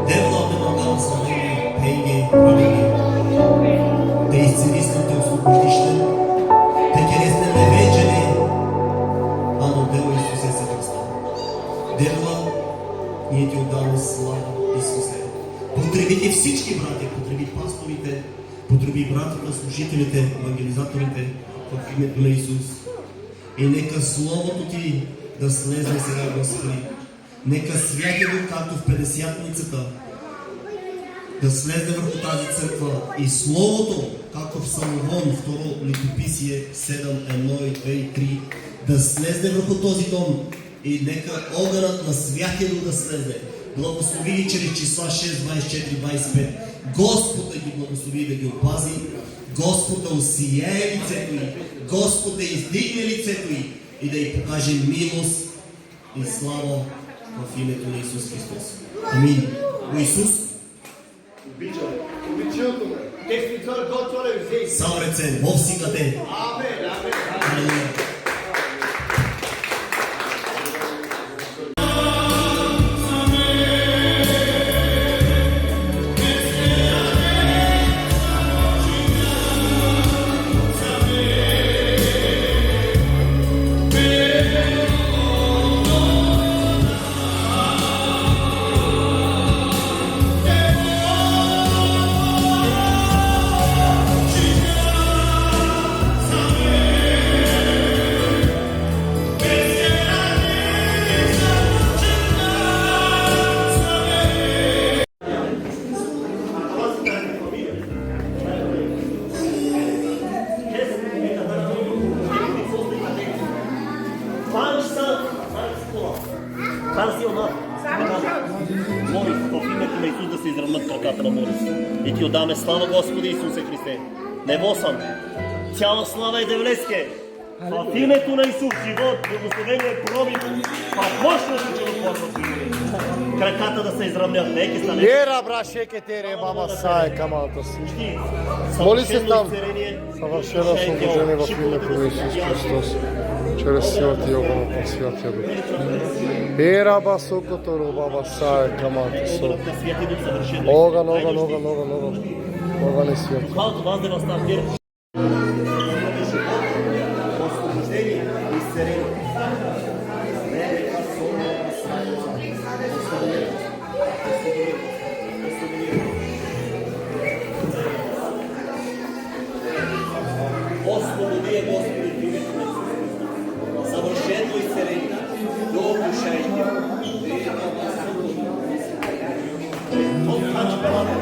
Де владне могъл славение, пейге, правење, те изцелисне, те освободишне, те кересне невеđene, ано дело Исусе се Христа. Дела, ние ти отдаваме слава, Исусе. Потребите всички братя, потреби пасторите, потреби братята, служителите, евангелизаторите в името на Исус. И нека Словото Ти да слезе сега, Господи. Нека Святия Дух, както в Петдесятницата, да слезе върху тази църква. И Словото, както в Соломон, второ летописие 7, 1, 2 и 3, да слезе върху този дом. И нека огънът на Святия Дух да слезе. Благослови ги чрез числа 6, 24, 25. Господ да ги благослови, да ги опази. Господ да осияе лицето й. Господ да издигне лицето й и да й покаже милост и слава в името на Исус Христос. Амин. О Исус, сам ръце, вовси къде. Амин. Морис, в името на Исус да се изравнат краката на Морис. И ти отдаме слава, Господи Исусе Христе. Небо съм. Цяла слава и девлеске. В името на Исус, живот, благословение, пробив, в мощното чудотворното име. Краката да се изравнят. Нека стане. Ера, браше, тере, баба, сае, камалата си. Моли се там. Съвършено освобождение в името на Исус Христос. Чрез силата и огънът на Святия Дух. Ера, басо, которо, баба, сае, камалата си. Огън, огън, огън, огън, огън. Огън е свят. Духовното вас да възстане. Освобождение и изцеление. Освободи я, Господи, в името на Исус Христос. Съвършено изцеление. До душайки. От хач белата.